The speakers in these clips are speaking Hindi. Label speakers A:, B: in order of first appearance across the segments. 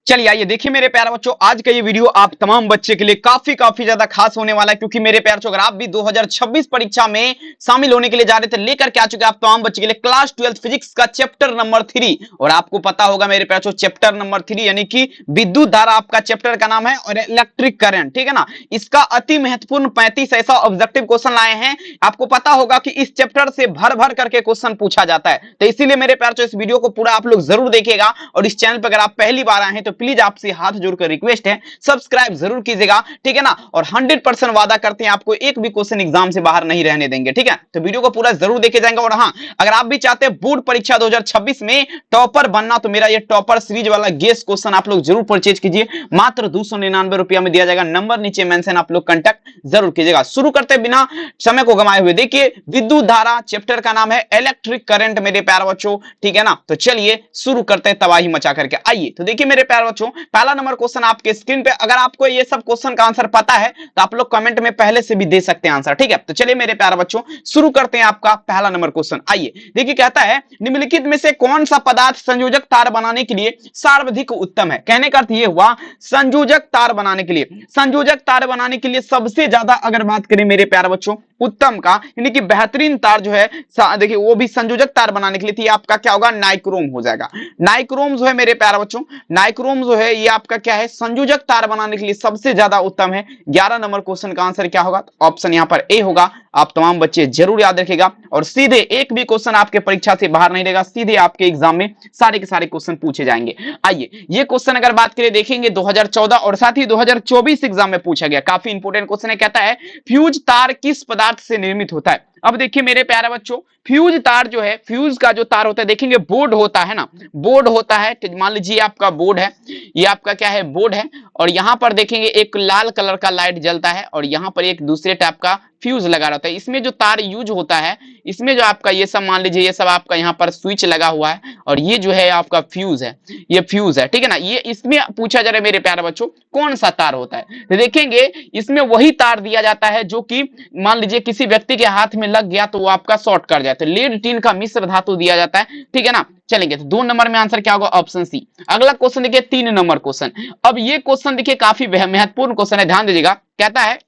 A: चलिए आइए देखिए मेरे प्यारे बच्चों, आज का ये वीडियो आप तमाम बच्चे के लिए काफी ज्यादा खास होने वाला है, क्योंकि मेरे प्यारे बच्चों, अगर आप भी 2026 परीक्षा में शामिल होने के लिए जा रहे थे, लेकर के आ चुके आप तमाम बच्चे के लिए क्लास 12 फिजिक्स का चैप्टर नंबर 3। और आपको पता होगा मेरे प्यारे बच्चों, चैप्टर नंबर 3 यानी कि विद्युत धारा आपका चैप्टर का नाम है, और इलेक्ट्रिक करंट, ठीक है ना। इसका अति महत्वपूर्ण 35 ऐसा ऑब्जेक्टिव क्वेश्चन लाए हैं। आपको पता होगा कि इस चैप्टर से भर भर करके क्वेश्चन पूछा जाता है, तो इसीलिए मेरे प्यारे बच्चों, इस वीडियो को पूरा आप लोग जरूर देखिएगा। और इस चैनल पर अगर आप पहली बार आए हैं तो प्लीज आपसे हाथ जोड़कर रिक्वेस्ट है, सब्सक्राइब जरूर कीजिएगा, ठीक है ना। और 100% वादा करते हैं आपको एक भी क्वेश्चन एग्जाम से बाहर नहीं रहने देंगे, ठीक है। तो वीडियो को पूरा जरूर देखे जाएंगे। और हाँ, अगर आप भी चाहते हैं बोर्ड परीक्षा 2026 में टॉपर बनना, तो मेरा ये टॉपर सीरीज वाला गेस क्वेश्चन आप लोग जरूर परचेज कीजिए। मात्र 299 रुपया में दिया जाएगा, नंबर नीचे मेंशन, आप लोग कांटेक्ट जरूर कीजिएगा। शुरू करते बिना समय को गंवाए हुए, देखिए विद्युत धारा, चैप्टर का नाम है इलेक्ट्रिक करंट मेरे प्यारे बच्चों, ठीक है ना। तो चलिए शुरू करते हैं तबाही मचा करके। आइए तो देखिए मेरे प्यारे बच्चों, पहला नंबर क्वेश्चन आपके स्क्रीन पे। अगर आपको ये सब क्वेश्चन का आंसर पता है तो आप लोग कमेंट में पहले से भी दे सकते हैं आंसर, ठीक है। तो चलिए मेरे प्यारे बच्चों, शुरू करते हैं आपका पहला नंबर क्वेश्चन। आइए देखिए, कहता है निम्नलिखित में से कौन सा पदार्थ संयोजक तार बनाने के लिए सर्वाधिक उत्तम है। कहने का अर्थ ये हुआ, संयोजक तार बनाने के लिए, संयोजक तार बनाने के लिए सबसे ज्यादा अगर बात करें मेरे प्यारे बच्चों, उत्तम का यानी कि बेहतरीन तार जो है, देखिए वो भी संयोजक तार बनाने के लिए थी, आपका क्या होगा, नाइक्रोम हो जाएगा। नाइक्रोम जो है मेरे प्यारे बच्चों, नाइक्रोम जो है ये आपका क्या है, संयोजक तार बनाने के लिए सबसे ज्यादा उत्तम है। 11 नंबर क्वेश्चन का आंसर क्या होगा, ऑप्शन यहां पर ए होगा। आप तमाम बच्चे जरूर याद रखिएगा, और सीधे एक भी क्वेश्चन आपके परीक्षा से बाहर नहीं रहेगा, सीधे आपके एग्जाम में सारे के सारे क्वेश्चन पूछे जाएंगे। आइए ये क्वेश्चन अगर बात करें, देखेंगे 2014 और साथ ही 2024 एग्जाम में पूछा गया, काफी इंपोर्टेंट क्वेश्चन है। कहता है फ्यूज तार किस पदार्थ से निर्मित होता है। अब देखिए मेरे प्यारे बच्चों, फ्यूज तार जो है, फ्यूज का जो तार होता है, देखेंगे बोर्ड होता है ना, बोर्ड होता है। मान लीजिए आपका बोर्ड है, ये आपका क्या है, बोर्ड है, और यहां पर देखेंगे एक लाल कलर का लाइट जलता है, और यहां पर एक दूसरे टाइप का फ्यूज लगा रहता है। इसमें जो तार यूज होता है, इसमें जो आपका ये सब, मान लीजिए ये सब आपका यहाँ पर स्विच लगा हुआ है, और ये जो है आपका फ्यूज है, ये फ्यूज है, ठीक है ना। ये इसमें पूछा जा रहा है मेरे प्यारे बच्चों, कौन सा तार होता है। तो देखेंगे इसमें वही तार दिया जाता है जो कि मान लीजिए किसी व्यक्ति के हाथ में लग गया तो वो आपका शॉर्ट कर जाता है। लेड टीन का मिश्र धातु दिया जाता है, ठीक है ना। चलेंगे तो 2 नंबर में आंसर क्या होगा, ऑप्शन सी। अगला क्वेश्चन देखिए 3 नंबर क्वेश्चन। अब ये क्वेश्चन देखिए काफी महत्वपूर्ण क्वेश्चन है, ध्यान दीजिएगा। कहता है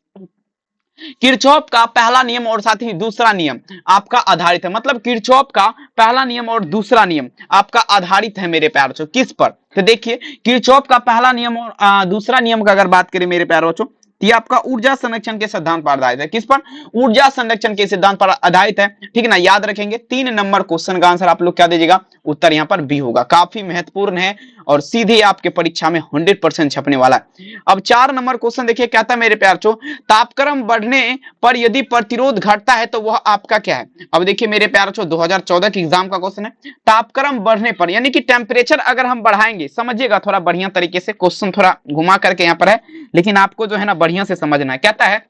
A: किरचॉफ का पहला नियम और साथ ही दूसरा नियम आपका आधारित है, मतलब किरचॉफ का पहला नियम और दूसरा नियम आपका आधारित है मेरे प्यारे बच्चों, किस पर। तो देखिए किरचॉफ का पहला नियम और दूसरा नियम का अगर बात करें मेरे प्यारे बच्चों, ये आपका ऊर्जा संरक्षण के सिद्धांत पर आधारित है। किस पर, ऊर्जा संरक्षण के सिद्धांत पर आधारित है, ठीक है ना। याद रखेंगे 3 नंबर क्वेश्चन का आंसर आप लोग क्या दीजिएगा, उत्तर यहां पर बी होगा। काफी महत्वपूर्ण है और सीधे आपके परीक्षा में 100% छपने वाला है। अब 4 नंबर क्वेश्चन देखिए, कहता है मेरे प्यारे बच्चों, तापक्रम बढ़ने पर यदि प्रतिरोध घटता है तो वह आपका क्या है। अब देखिए मेरे प्यारे बच्चों, 2014 के एग्जाम का क्वेश्चन है, तापक्रम बढ़ने पर यानी कि टेम्परेचर अगर हम बढ़ाएंगे, समझिएगा थोड़ा बढ़िया तरीके से, क्वेश्चन थोड़ा घुमा करके यहाँ पर है, लेकिन आपको जो है ना बढ़िया से समझना है। कहता है,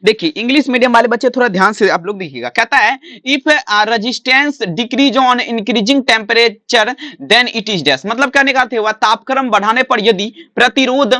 A: देखिए इंग्लिश मीडियम वाले बच्चे थोड़ा ध्यान से आप लोग देखिएगा। कहता है if resistance decreases on increasing temperature then it is dash, मतलब कहने का अर्थ हुआ तापक्रम बढ़ाने पर यदि प्रतिरोध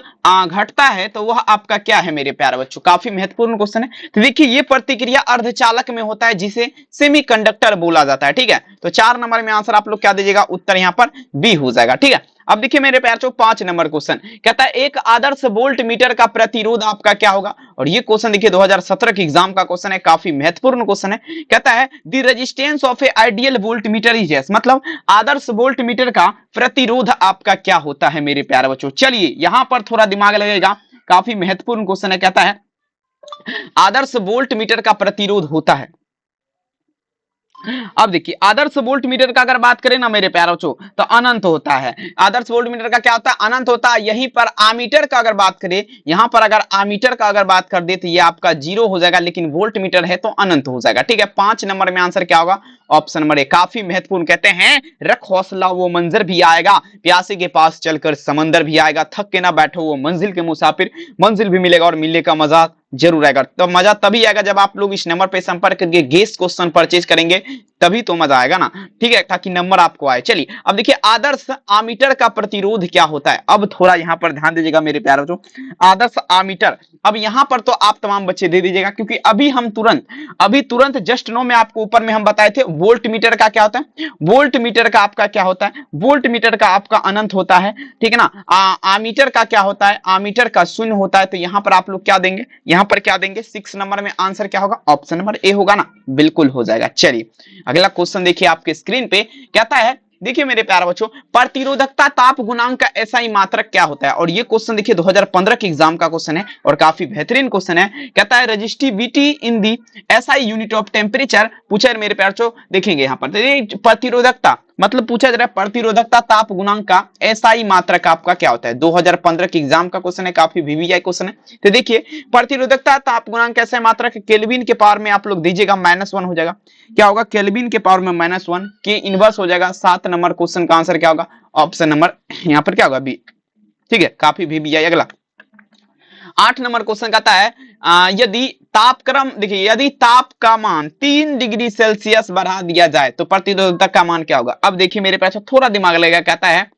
A: घटता है तो वह आपका क्या है मेरे प्यारे बच्चों। काफी महत्वपूर्ण क्वेश्चन है। तो देखिए ये प्रतिक्रिया अर्धचालक में होता है जिसे सेमीकंडक्टर बोला जाता है, ठीक है। तो 4 नंबर में आंसर आप लोग क्या दीजिएगा, उत्तर यहां पर बी हो जाएगा, ठीक है। अब देखिए मेरे प्यारे बच्चों 5 नंबर क्वेश्चन, कहता है एक आदर्श वोल्ट मीटर का प्रतिरोध आपका क्या होगा। और ये क्वेश्चन देखिए 2017 के एग्जाम का क्वेश्चन है, काफी महत्वपूर्ण क्वेश्चन है। कहता है the resistance of a ideal volt meter is S, मतलब आदर्श वोल्ट मीटर का प्रतिरोध आपका क्या होता है मेरे प्यारे बच्चों। चलिए यहां पर थोड़ा दिमाग लगेगा, काफी महत्वपूर्ण क्वेश्चन है। कहता है आदर्श वोल्ट मीटर का प्रतिरोध होता है, अब देखिए आदर्श वोल्ट मीटर का अगर बात करें ना मेरे प्यारे बच्चों, तो अनंत होता है। आदर्श वोल्ट मीटर का क्या होता है, अनंत होता है। यहीं पर आमीटर का अगर बात करें, यहां पर अगर आमीटर का अगर बात कर दे तो ये आपका 0 हो जाएगा, लेकिन वोल्ट मीटर है तो अनंत हो जाएगा, ठीक है। 5 नंबर में आंसर क्या होगा, ऑप्शन नंबर ए। काफी महत्वपूर्ण, कहते हैं रख हौसला वो मंजर भी आएगा, प्यासे के पास चलकर समंदर भी आएगा, थक के ना बैठो वो मंजिल के मुसाफिर, मंजिल भी मिलेगा और मिलने का मजा जरूर आएगा। तो मजा तभी आएगा जब आप लोग इस नंबर पे संपर्क करके गेस क्वेश्चन परचेज करेंगे, तभी तो मजा आएगा ना, ठीक है, ताकि नंबर आपको आए। चलिए अब देखिए आदर्श आमीटर का प्रतिरोध क्या होता है। अब थोड़ा यहाँ पर ध्यान दीजिएगा मेरे प्यारे बच्चों, आदर्श आमीटर। अब यहाँ पर तो आप तमाम बच्चे दे दीजिएगा, क्योंकि अभी तुरंत जस्ट नो में आपको ऊपर में हम बताए थे वोल्ट मीटर का क्या होता है। वोल्ट मीटर का आपका क्या होता है, वोल्ट मीटर का आपका अनंत होता है, ठीक है ना। आमीटर का क्या होता है, आमीटर का शून्य होता है। तो यहाँ पर आप लोग क्या देंगे, यहाँ पर क्या देंगे, 6 नंबर में आंसर क्या होगा, ऑप्शन नंबर ए होगा ना, बिल्कुल हो जाएगा। चलिए अगला क्वेश्चन देखिए आपके स्क्रीन पे, कहता है देखिए मेरे प्यारे बच्चों, प्रतिरोधकता ताप गुणांक का एसआई मात्रक क्या होता है। और ये क्वेश्चन देखिए 2015 के एग्जाम का क्वेश्चन है और काफी बेहतरीन क्वेश्चन है। कहता है resistivity in the SI unit of temperature पूछा है मेरे प्यारे बच्चों। देखेंगे यहाँ पर प्रतिरोधकता मतलब पूछा जा रहा है प्रतिरोधकता ताप गुणांक का एसआई मात्रक आपका क्या होता है। 2015 के एग्जाम का क्वेश्चन है, काफी वीवीआई क्वेश्चन है। तो देखिए प्रतिरोधकता ताप गुणांक एसआई मात्रक केल्विन के पावर में आप लोग दीजिएगा -1 हो जाएगा। क्या होगा, केल्विन के पावर में -1 के इनवर्स हो जाएगा। 7 नंबर क्वेश्चन का आंसर क्या होगा, ऑप्शन नंबर यहाँ पर क्या होगा, बी, ठीक है, काफी वीवीआई। अगला 8 नंबर क्वेश्चन कहता है यदि तापक्रम, देखिए यदि ताप का मान 3 डिग्री सेल्सियस बढ़ा दिया जाए तो प्रतिरोधकता का मान क्या होगा। अब देखिए मेरे पास थोड़ा दिमाग लगेगा, कहता है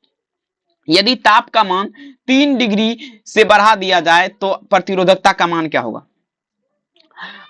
A: यदि ताप का मान 3 डिग्री से बढ़ा दिया जाए तो प्रतिरोधकता का मान क्या होगा।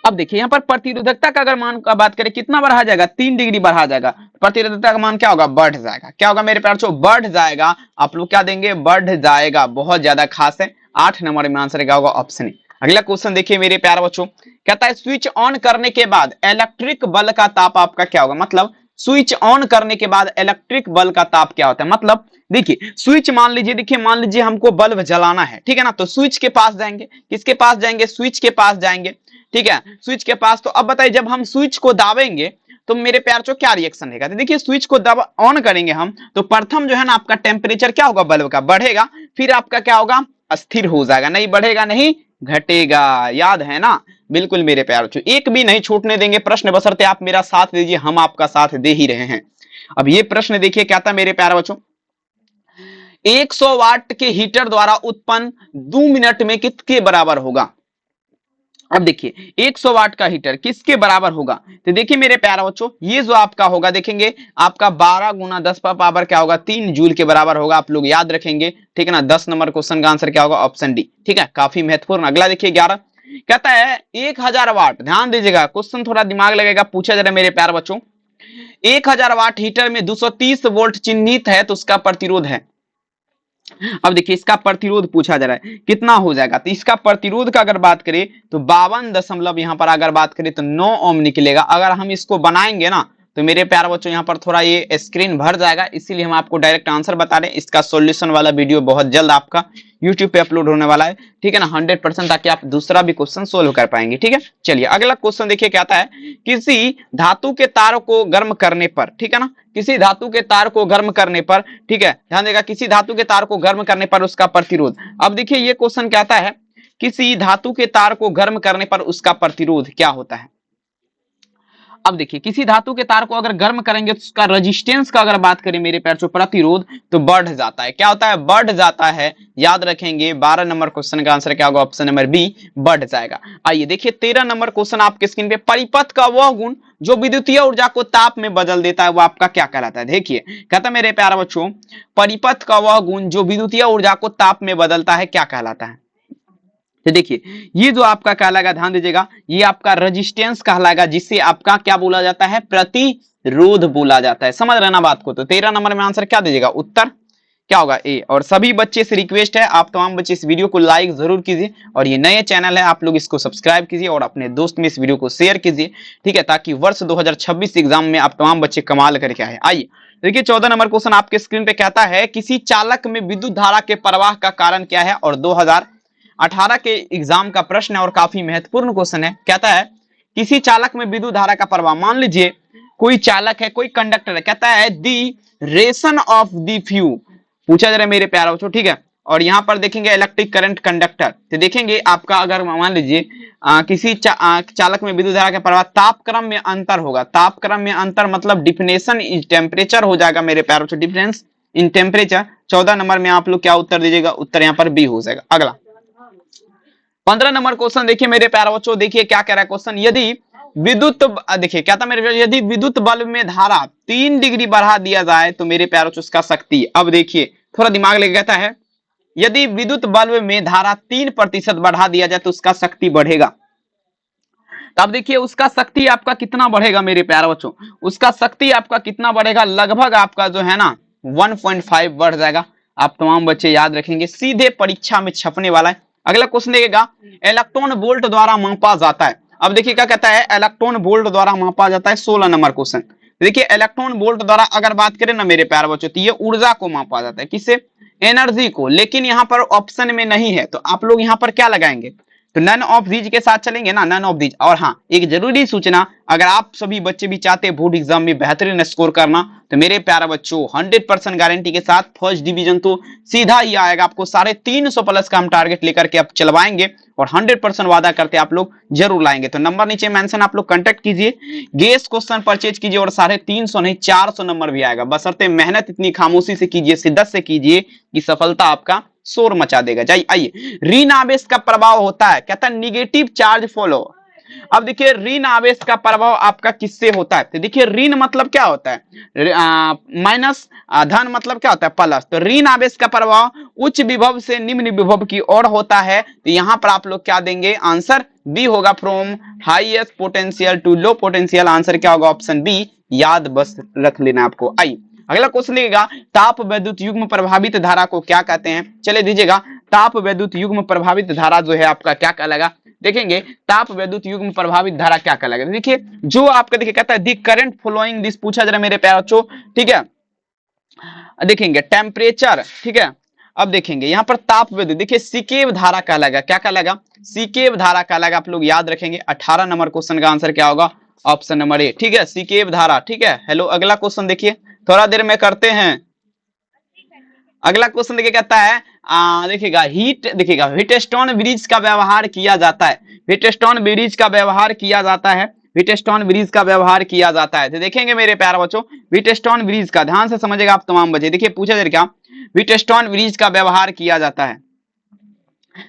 A: अब देखिए यहाँ पर प्रतिरोधकता का अगर मान का बात करें कितना बढ़ा जाएगा, 3 डिग्री बढ़ा जाएगा, प्रतिरोधकता का मान क्या होगा, बढ़ जाएगा। क्या होगा मेरे प्यारे बच्चों, बढ़ जाएगा। आप लोग क्या देंगे, बढ़ जाएगा, बहुत ज्यादा खास है। 8 नंबर में आंसर क्या होगा, ऑप्शन ए। अगला क्वेश्चन देखिए मेरे प्यारे बच्चों, कहता है स्विच ऑन करने के बाद इलेक्ट्रिक बल्ब का ताप आपका क्या होगा। मतलब स्विच ऑन करने के बाद इलेक्ट्रिक बल्ब का ताप क्या होता है। मतलब देखिए स्विच मान लीजिए, देखिए मान लीजिए हमको बल्ब जलाना है, ठीक है ना, तो स्विच के पास जाएंगे, किसके पास जाएंगे, स्विच के पास जाएंगे, ठीक है, स्विच के पास। तो अब बताइए जब हम स्विच को दाबेंगे तो मेरे प्यार चो क्या रिएक्शन रहेगा। तो देखिए स्विच को दब ऑन करेंगे हम तो प्रथम जो है ना आपका टेम्परेचर क्या होगा बल्ब का, बढ़ेगा, फिर आपका क्या होगा, स्थिर हो जाएगा, नहीं बढ़ेगा नहीं घटेगा। याद है ना, बिल्कुल मेरे प्यार बच्चों, एक भी नहीं छूटने देंगे प्रश्न, बशर्ते आप मेरा साथ दीजिए, हम आपका साथ दे ही रहे हैं। अब ये प्रश्न देखिए क्या था मेरे प्यारे बच्चों, 100 वाट के हीटर द्वारा उत्पन्न 2 मिनट में किसके बराबर होगा। अब देखिए 100 वाट का हीटर किसके बराबर होगा। तो देखिए मेरे प्यारे बच्चों, ये जो आपका होगा देखेंगे आपका 12 गुना 10 का पावर क्या होगा, 3 जूल के बराबर होगा। आप लोग याद रखेंगे, ठीक है ना। 10 नंबर क्वेश्चन का आंसर क्या होगा, ऑप्शन डी, ठीक है, काफी महत्वपूर्ण। अगला देखिए 11, कहता है 1000 वाट, ध्यान दीजिएगा क्वेश्चन थोड़ा दिमाग लगेगा, पूछा जा रहा है मेरे प्यारे बच्चों, 1000 वाट हीटर में 230 वोल्ट चिन्हित है तो उसका प्रतिरोध है। अब देखिए इसका प्रतिरोध पूछा जा रहा है कितना हो जाएगा। तो इसका प्रतिरोध का अगर बात करें तो 52 यहां पर अगर बात करें तो 9 ओम निकलेगा। अगर हम इसको बनाएंगे ना तो मेरे प्यारे बच्चों यहाँ पर थोड़ा ये स्क्रीन भर जाएगा, इसीलिए हम आपको डायरेक्ट आंसर बता रहे हैं। इसका सॉल्यूशन वाला वीडियो बहुत जल्द आपका यूट्यूब पे अपलोड होने वाला है, ठीक है ना, 100%, ताकि आप दूसरा भी क्वेश्चन सोल्व कर पाएंगे, ठीक है। चलिए अगला क्वेश्चन देखिए क्या आता है, किसी धातु के तार को गर्म करने पर, ठीक है ना, किसी धातु के तार को गर्म करने पर, ठीक है, ध्यान देगा, किसी धातु के तार को गर्म करने पर उसका प्रतिरोध। अब देखिए ये क्वेश्चन क्या आता है, किसी धातु के तार को गर्म करने पर उसका प्रतिरोध क्या होता है। अब देखिए किसी धातु के तार को अगर गर्म करेंगे तो उसका रेजिस्टेंस का अगर बात करें मेरे प्यारे, प्रतिरोध तो बढ़ जाता है। क्या होता है, बढ़ जाता है। याद रखेंगे 12 नंबर क्वेश्चन का आंसर क्या होगा, ऑप्शन नंबर बी, बढ़ जाएगा। आइए देखिए 13 नंबर क्वेश्चन आपके स्क्रीन पे, परिपथ का वह गुण जो विद्युतीय ऊर्जा को ताप में बदल देता है वो आपका क्या कहलाता है। देखिए कहता है मेरे प्यारे बच्चों, परिपथ का वह गुण जो विद्युतीय ऊर्जा को ताप में बदलता है क्या कहलाता है। तो देखिए ये जो आपका कहलाएगा, ध्यान दीजिएगा, ये आपका रेजिस्टेंस कहलाएगा, जिसे आपका क्या बोला जाता है, प्रतिरोध बोला जाता है। समझ रहे ना बात को। तो 13 नंबर में आंसर क्या दीजिएगा, उत्तर क्या होगा, ए। और सभी बच्चे से रिक्वेस्ट है, आप तमाम बच्चे इस वीडियो को लाइक जरूर कीजिए, और ये नए चैनल है आप लोग इसको सब्सक्राइब कीजिए और अपने दोस्त में इस वीडियो को शेयर कीजिए, ठीक है, ताकि वर्ष 2026 एग्जाम में आप तमाम बच्चे कमाल करके आए। आइए देखिए 14 नंबर क्वेश्चन आपके स्क्रीन पे कहता है, किसी चालक में विद्युत धारा के प्रवाह का कारण क्या है। और 2018 के एग्जाम का प्रश्न है और काफी महत्वपूर्ण क्वेश्चन है। कहता है किसी चालक में विद्युत धारा का प्रवाह, मान लीजिए कोई चालक है, कोई कंडक्टर है, कहता है दी रेशन ऑफ द फ्यू, पूछा जा रहा है मेरे प्यारे बच्चों, ठीक है। और यहां पर देखेंगे इलेक्ट्रिक करंट कंडक्टर, तो देखेंगे आपका अगर मान लीजिए किसी चालक में विद्युत धारा का प्रवाह, तापक्रम में अंतर होगा। तापक्रम में अंतर मतलब डिफिनेशन इन टेम्परेचर हो जाएगा मेरे प्यारे बच्चों, डिफरेंस इन टेम्परेचर। 14 नंबर में आप लोग क्या उत्तर दीजिएगा, उत्तर यहाँ पर बी हो जाएगा। अगला 15 नंबर क्वेश्चन देखिए मेरे प्यारे बच्चों, देखिए क्या कह रहा है क्वेश्चन, यदि विद्युत देखिए क्या था मेरे प्यारे, यदि विद्युत बल्ब में धारा 3 डिग्री बढ़ा दिया जाए तो मेरे प्यारों उसका शक्ति, अब देखिए थोड़ा दिमाग लगे, कहता है यदि विद्युत बल्ब में धारा 3% बढ़ा दिया जाए तो उसका शक्ति बढ़ेगा। तब देखिए उसका शक्ति आपका कितना बढ़ेगा मेरे प्यारे बच्चों, उसका शक्ति आपका कितना बढ़ेगा, लगभग आपका जो है ना 1.5 बढ़ जाएगा। आप तमाम बच्चे याद रखेंगे, सीधे परीक्षा में छपने वाला है। अगला क्वेश्चन देखेगा, इलेक्ट्रॉन वोल्ट द्वारा मापा जाता है। अब देखिए क्या कहता है, इलेक्ट्रॉन वोल्ट द्वारा मापा जाता है। 16 नंबर क्वेश्चन देखिए, इलेक्ट्रॉन वोल्ट द्वारा अगर बात करें ना मेरे प्यारे बच्चों, तो ये ऊर्जा को मापा जाता है, किससे, एनर्जी को। लेकिन यहाँ पर ऑप्शन में नहीं है, तो आप लोग यहाँ पर क्या लगाएंगे, तो नन ऑफ दीज के साथ चलेंगे ना, नन ऑफ दीज। और हाँ, एक जरूरी सूचना, अगर आप सभी बच्चे भी चाहते हैं बोर्ड एग्जाम में बेहतरीन स्कोर करना, तो मेरे प्यारे बच्चों 100% गारंटी के साथ फर्स्ट डिवीजन तो सीधा ही आएगा। आपको 350 प्लस का हम टारगेट लेकर के आप चलवाएंगे और 100% वादा करते आप लोग जरूर लाएंगे। तो नंबर नीचे मेंशन, आप लोग कांटेक्ट कीजिए, गेस क्वेश्चन परचेज कीजिए और 350 नहीं 400 नंबर भी आएगा। बशर्ते मेहनत इतनी खामोशी से कीजिए, शिद्दत से कीजिए कि सफलता आपका शोर मचा देगा। जाइए आइए, ऋण आवेश का प्रभाव होता है, कहता है निगेटिव चार्ज फॉलो। अब देखिए ऋण आवेश का प्रभाव आपका किससे होता है, तो देखिए ऋण मतलब क्या होता है, माइनस, धन मतलब क्या होता है, प्लस। तो ऋण आवेश का प्रभाव उच्च विभव से निम्न विभव की ओर होता है। तो यहां पर आप लोग क्या देंगे, आंसर बी होगा, from highest potential to low potential. Answer क्या होगा, ऑप्शन बी, याद बस रख लेना आपको। आइए अगला क्वेश्चन देगा, ताप विद्युत युग्म प्रभावित धारा को क्या कहते हैं। चले दीजिएगा, ताप विद्युत युग्म प्रभावित धारा जो है आपका क्या कहलाएगा, देखेंगे ताप विद्युत युग्म प्रभावित धारा क्या कहलाएगा। देखिए जो आपका देखिए कहता है दी करंट फॉलोइंग दिस, पूछा जरा मेरे प्यारे बच्चों, ठीक है। देखेंगे टेम्परेचर, ठीक है। अब देखेंगे यहाँ पर ताप विद्युत, देखिए सीकेव धारा कहलाएगा, क्या कहलाएगा, सीकेव धारा कहलाएगा। आप लोग याद रखेंगे 18 नंबर क्वेश्चन का आंसर क्या होगा, ऑप्शन नंबर ए, ठीक है, सीकेव धारा, ठीक है। हेलो अगला क्वेश्चन देखिए, थोड़ा देर में करते हैं। अगला क्वेश्चन देखिए कहता है, देखिएगा हीट, देखिएगा व्हीटस्टोन ब्रिज का व्यवहार किया जाता है, व्हीटस्टोन ब्रिज का व्यवहार किया जाता है, व्हीटस्टोन ब्रिज का व्यवहार किया जाता है। तो देखेंगे मेरे प्यारे बच्चों, व्हीटस्टोन ब्रिज का ध्यान से समझेगा आप तमाम बच्चे। देखिए पूछा जाए क्या, व्हीटस्टोन ब्रिज का व्यवहार किया जाता है।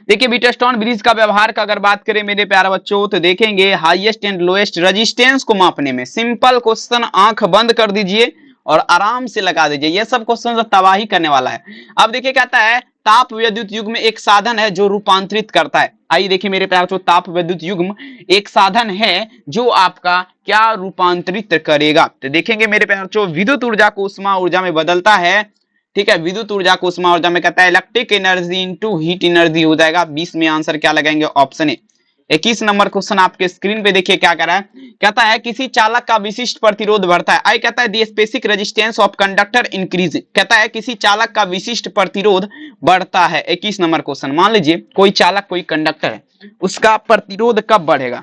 A: देखिए व्हीटस्टोन ब्रिज का व्यवहार का अगर बात करें मेरे प्यारे बच्चों, तो देखेंगे हाईएस्ट एंड लोएस्ट रेजिस्टेंस को मापने में। सिंपल क्वेश्चन, आंख बंद कर दीजिए और आराम से लगा दीजिए, ये सब क्वेश्चन तबाही करने वाला है। अब देखिए कहता है, ताप विद्युत युग्म एक साधन है जो रूपांतरित करता है। आइए देखिए मेरे प्यारे बच्चों, ताप विद्युत युग्म एक साधन है जो आपका क्या रूपांतरित करेगा। तो देखेंगे मेरे प्यारे बच्चों, विद्युत ऊर्जा को उष्मा ऊर्जा में बदलता है, ठीक है। विद्युत ऊर्जा को उष्मा ऊर्जा में कहता है electric energy into heat energy हो जाएगा। 20 में आंसर क्या लगाएंगे, ऑप्शन ए। 21 नंबर क्वेश्चन आपके स्क्रीन पे देखिए क्या कर रहा है, कहता है किसी चालक का विशिष्ट प्रतिरोध बढ़ता है। आई कहता है the specific resistance of conductor increase, कहता है किसी चालक का विशिष्ट प्रतिरोध बढ़ता है। 21 नंबर क्वेश्चन, मान लीजिए कोई चालक, कोई कंडक्टर है, उसका प्रतिरोध कब बढ़ेगा,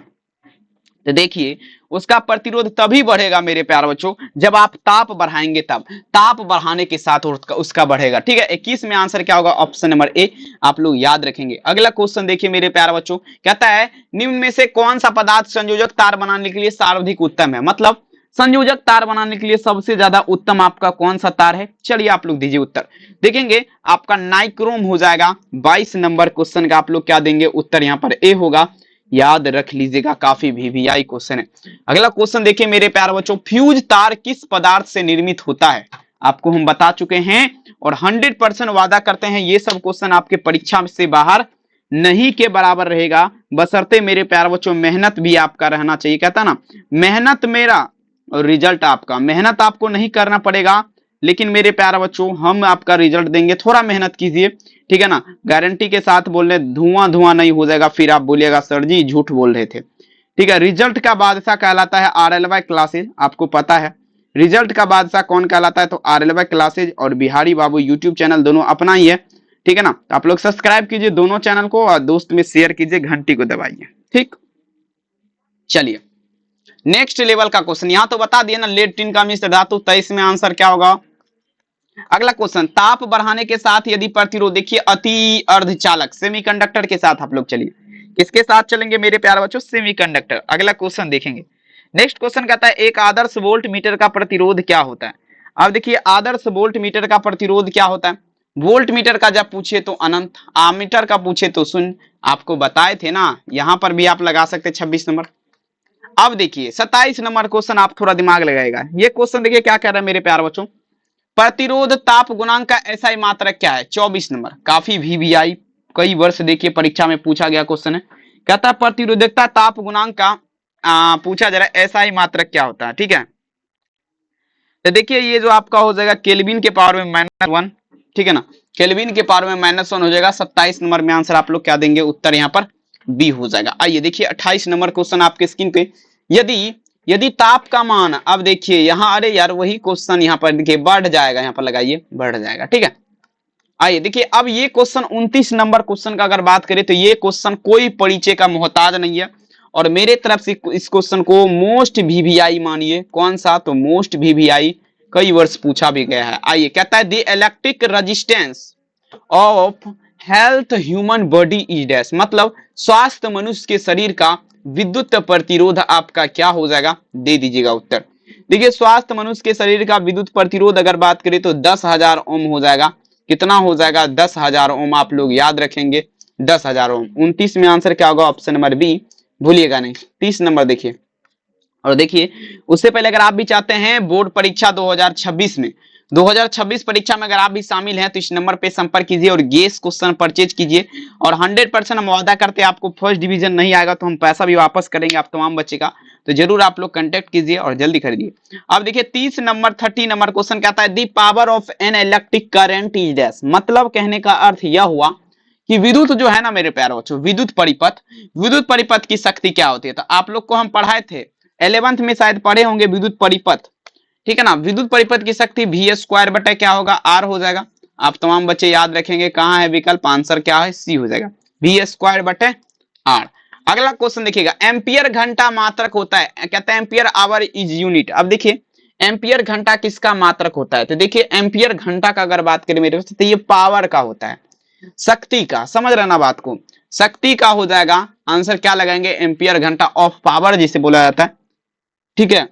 A: तो देखिए उसका प्रतिरोध तभी बढ़ेगा मेरे प्यारे बच्चों जब आप ताप बढ़ाएंगे, तब ताप बढ़ाने के साथ उसका बढ़ेगा, ठीक है। 21 में आंसर क्या होगा, ऑप्शन नंबर ए, आप लोग याद रखेंगे। अगला क्वेश्चन देखिए मेरे प्यारे बच्चों, कहता है निम्न में से कौन सा पदार्थ संयोजक तार बनाने के लिए सर्वाधिक उत्तम है। मतलब संयोजक तार बनाने के लिए सबसे ज्यादा उत्तम आपका कौन सा तार है, चलिए आप लोग दीजिए उत्तर। देखेंगे आपका नाइक्रोम हो जाएगा। 22 नंबर क्वेश्चन का आप लोग क्या देंगे उत्तर, यहाँ पर ए होगा, याद रख लीजिएगा, काफी वीवीआई क्वेश्चन है। अगला क्वेश्चन देखिए मेरे प्यारे बच्चों, फ्यूज तार किस पदार्थ से निर्मित होता है, आपको हम बता चुके हैं और 100% वादा करते हैं ये सब क्वेश्चन आपके परीक्षा से बाहर नहीं के बराबर रहेगा, बशर्ते मेरे प्यारे बच्चों मेहनत भी आपका रहना चाहिए। कहता ना, मेहनत मेरा और रिजल्ट आपका। मेहनत आपको नहीं करना पड़ेगा, लेकिन मेरे प्यारे बच्चों हम आपका रिजल्ट देंगे, थोड़ा मेहनत कीजिए, ठीक है ना। गारंटी के साथ बोल रहे, धुआं धुआं नहीं हो जाएगा, फिर आप बोलिएगा सर जी झूठ बोल रहे थे, ठीक है। रिजल्ट का बादशाह कहलाता है RLY क्लासेज, आपको पता है रिजल्ट का बादशाह कौन कहलाता है, तो RLY क्लासेज और बिहारी बाबू यूट्यूब चैनल दोनों अपना ही है, ठीक है ना। तो आप लोग सब्सक्राइब कीजिए दोनों चैनल को और दोस्त में शेयर कीजिए, घंटी को दबाइए, ठीक। चलिए नेक्स्ट लेवल का क्वेश्चन, यहां तो बता दिया ना, लेड टिन का मिश्र धातु। 23 में आंसर क्या होगा। अगला क्वेश्चन, ताप बढ़ाने के साथ यदि प्रतिरोध, देखिए अति अर्धचालक सेमीकंडक्टर के साथ आप लोग चलिए, किसके साथ चलेंगे मेरे प्यारे बच्चों, सेमीकंडक्टर। अगला क्वेश्चन देखेंगे, नेक्स्ट क्वेश्चन कहता है एक आदर्श वोल्ट मीटर का प्रतिरोध क्या होता है। अब देखिए आदर्श वोल्ट मीटर का प्रतिरोध क्या होता है। वोल्ट मीटर का जब पूछे तो अनंत, आमीटर का पूछे तो शून्य, आपको बताए थे ना, यहां पर भी आप लगा सकते 26 नंबर। अब देखिए 27 नंबर क्वेश्चन, आप थोड़ा दिमाग लगाएगा। ये क्वेश्चन देखिए क्या कह रहा है मेरे प्यार बच्चों, प्रतिरोध ताप गुणांक का एसआई मात्रक क्या है। 24 नंबर, काफी वीवीआई कई वर्ष देखिए परीक्षा में पूछा गया क्वेश्चन है। कहता है प्रतिरोधकता ताप गुणांक का पूछा जा रहा है एसआई मात्रक क्या होता है। ठीक है, तो देखिए ये जो आपका हो जाएगा केल्विन के पावर में -1, ठीक है ना, केल्विन के पावर में -1 हो जाएगा। 27 नंबर में आंसर आप लोग क्या देंगे, उत्तर यहाँ पर बी हो जाएगा। आइए देखिए 28 नंबर क्वेश्चन आपके स्क्रीन पे, यदि यदि ताप का मान, अब देखिए यहाँ, अरे यार वही क्वेश्चन यहाँ पर देखिए बढ़ जाएगा, यहाँ पर लगाइए बढ़ जाएगा। ठीक है, आइए देखिए अब ये क्वेश्चन 29 नंबर क्वेश्चन का अगर बात करें तो ये क्वेश्चन कोई परिचय का मोहताज नहीं है, और मेरे तरफ से इस क्वेश्चन को मोस्ट वीवीआई मानिए। कौन सा, तो मोस्ट वीवीआई, कई वर्ष पूछा भी गया है। आइए कहता है the electric resistance of health human body is dash, मतलब स्वास्थ्य मनुष्य के शरीर का विद्युत प्रतिरोध आपका क्या हो जाएगा, दे दीजिएगा उत्तर। देखिए स्वास्थ्य मनुष्य के शरीर का विद्युत प्रतिरोध अगर बात करें तो 10,000 ओम हो जाएगा। कितना हो जाएगा, 10,000 ओम, आप लोग याद रखेंगे 10,000 ओम। 29 में आंसर क्या होगा, ऑप्शन नंबर बी, भूलिएगा नहीं। 30 नंबर देखिए, और देखिए उससे पहले अगर आप भी चाहते हैं बोर्ड परीक्षा 2026 में, 2026 परीक्षा में अगर आप भी शामिल हैं तो इस नंबर पे संपर्क कीजिए और गेस क्वेश्चन परचेज कीजिए। और 100% हम वादा करते हैं आपको फर्स्ट डिवीजन नहीं आएगा तो हम पैसा भी वापस करेंगे आप तमाम बच्चे का, तो जरूर आप लोग कांटेक्ट कीजिए और जल्दी खरीदिए। अब देखिए 30 नंबर क्वेश्चन कहता है the power of an electric current is dash, मतलब कहने का अर्थ यह हुआ कि विद्युत जो है ना मेरे प्यारे बच्चों, विद्युत परिपथ की शक्ति क्या होती है। तो आप लोग को हम पढ़ाए थे 11th में, शायद पढ़े होंगे विद्युत परिपथ, ठीक है ना। विद्युत परिपथ की शक्ति V² बटे क्या होगा, R हो जाएगा। आप तमाम बच्चे याद रखेंगे, कहाँ है विकल्प, आंसर क्या है, C हो जाएगा, V² बटे R। अगला क्वेश्चन देखिएगा, एम्पियर घंटा मात्रक होता है, कहता है एम्पियर आवर इज यूनिट। अब देखिए एम्पियर घंटा किसका मात्रक होता है, तो देखिए एम्पियर घंटा का अगर बात करें मेरे दोस्त तो ये पावर का होता है, शक्ति का, समझ रहे ना बात को, शक्ति का हो जाएगा। आंसर क्या लगाएंगे, एम्पियर घंटा ऑफ पावर जिसे बोला जाता है। ठीक है,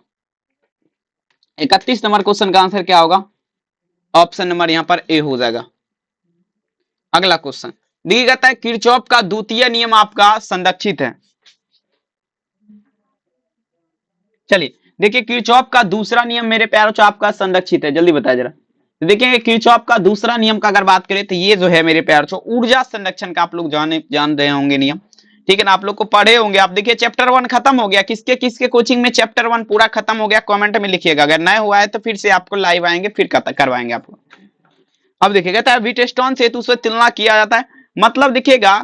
A: 31 नंबर क्वेश्चन का आंसर क्या होगा, ऑप्शन नंबर यहां पर ए हो जाएगा। अगला क्वेश्चन देखिए, कहता है किरचॉफ का द्वितीय नियम आपका संरक्षित है। चलिए देखिए किरचॉफ का दूसरा नियम मेरे प्यारों आपका संरक्षित है, जल्दी बताया जरा। तो देखिए किरचॉफ का दूसरा नियम का अगर बात करें तो ये जो है मेरे प्यारों ऊर्जा संरक्षण का आप लोग जान रहे होंगे नियम, ठीक है ना, आप लोग को पढ़े होंगे। आप देखिए चैप्टर 1 खत्म हो गया, किसके किसके कोचिंग में चैप्टर 1 पूरा खत्म हो गया, कमेंट में लिखिएगा। अगर नया हुआ है तो फिर से आपको लाइव आएंगे, फिर करवाएंगे आपको। अब देखिएगा तो वीटस्टोन सेतु से तुलना किया जाता है, मतलब देखिएगा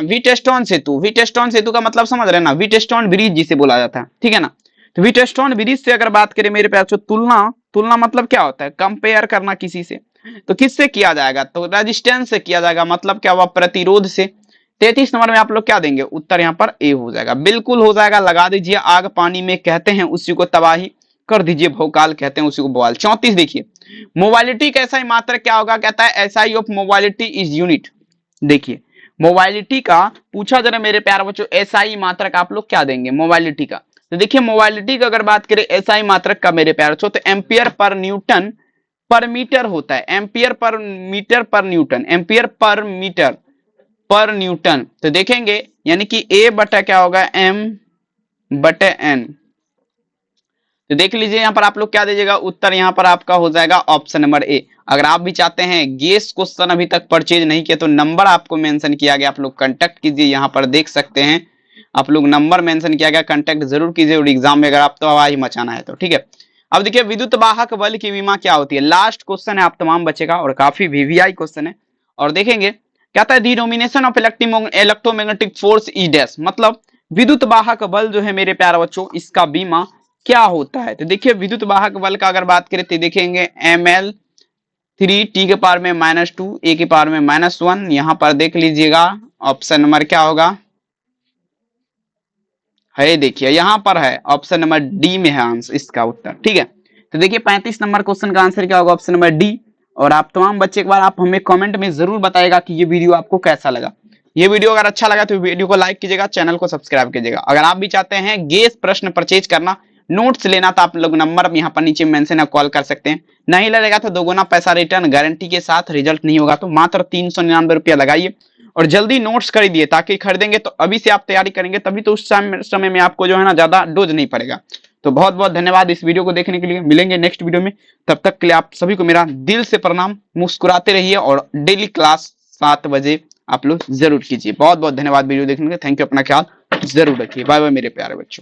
A: वीटस्टोन सेतु का मतलब समझ रहे हैं ना, वीटस्टोन ब्रिज जिसे बोला जाता है, ठीक है ना। तो वीटस्टोन ब्रिज से अगर बात करें मेरे प्यार, तुलना मतलब क्या होता है, कंपेयर करना किसी से। तो किससे किया जाएगा, तो रेजिस्टेंस से किया जाएगा, मतलब क्या हुआ, प्रतिरोध से। 33 नंबर में आप लोग क्या देंगे, उत्तर यहाँ पर ए हो जाएगा, बिल्कुल हो जाएगा। लगा दीजिए, आग पानी में कहते हैं उसी को तबाही, कर दीजिए भोकाल कहते हैं उसी को बवाल। 34 देखिए, मोबाइलिटी का एसआई मात्रक क्या होगा, कहता है SI of mobility is unit. देखिए मोबाइलिटी का पूछा जरा मेरे प्यारे बच्चों, एसआई मात्रक आप लोग क्या देंगे मोबाइलिटी का। तो देखिए मोबाइलिटी का अगर बात करें एसआई मात्रक का मेरे प्यारे बच्चों, तो एम्पियर पर न्यूटन पर मीटर होता है, एम्पियर पर मीटर पर न्यूटन, एम्पियर पर मीटर पर न्यूटन। तो देखेंगे यानी कि ए बटा क्या होगा, एम बटे एन। तो देख लीजिए यहाँ पर आप लोग क्या दीजिएगा, उत्तर यहाँ पर आपका हो जाएगा ऑप्शन नंबर ए। अगर आप भी चाहते हैं गेस क्वेश्चन अभी तक परचेज नहीं किया तो नंबर आपको मेंशन किया गया, आप लोग कांटेक्ट कीजिए, यहाँ पर देख सकते हैं आप लोग नंबर मेंशन किया गया, कांटेक्ट जरूर कीजिए। और एग्जाम में अगर आप तो आवाज मचाना है तो ठीक है। अब देखिए विद्युत वाहक बल की विमा क्या होती है, लास्ट क्वेश्चन है आप तमाम बच्चे का और काफी वीवीआई क्वेश्चन है। और देखेंगे कहता है denomination of electromagnetic force is dash, मतलब विद्युत वाहक बल जो है मेरे प्यारे बच्चों इसका बीमा क्या होता है। तो देखिए विद्युत वाहक बल का अगर बात करें तो देखेंगे ml3 t के पावर में -2 a के पावर में -1। यहां पर देख लीजिएगा ऑप्शन नंबर क्या होगा, है देखिए यहां पर है ऑप्शन नंबर डी में है आंसर इसका उत्तर, ठीक है। तो देखिए 35 नंबर क्वेश्चन का आंसर क्या होगा, ऑप्शन नंबर डी। और आप तमाम बच्चे एक बार आप हमें कमेंट में जरूर बताएगा कि ये वीडियो आपको कैसा लगा। ये वीडियो अगर अच्छा लगा तो वीडियो को लाइक कीजिएगा, चैनल को सब्सक्राइब कीजिएगा। अगर आप भी चाहते हैं गेस प्रश्न परचेज करना, नोट्स लेना, तो आप लोग नंबर यहाँ पर नीचे मेंशन है, कॉल कर सकते हैं। नहीं लगेगा तो दोगुना पैसा रिटर्न गारंटी के साथ, रिजल्ट नहीं होगा तो मात्र 399 रुपया लगाइए और जल्दी नोट्स खरीदिए, ताकि खरीदेंगे तो अभी से आप तैयारी करेंगे तभी तो उस समय में आपको जो है ना ज्यादा डोज नहीं पड़ेगा। तो बहुत बहुत धन्यवाद इस वीडियो को देखने के लिए, मिलेंगे नेक्स्ट वीडियो में, तब तक के लिए आप सभी को मेरा दिल से प्रणाम। मुस्कुराते रहिए और डेली क्लास 7 बजे आप लोग जरूर कीजिए। बहुत बहुत धन्यवाद वीडियो देखने के लिए, थैंक यू, अपना ख्याल जरूर रखिए, बाय बाय मेरे प्यारे बच्चों।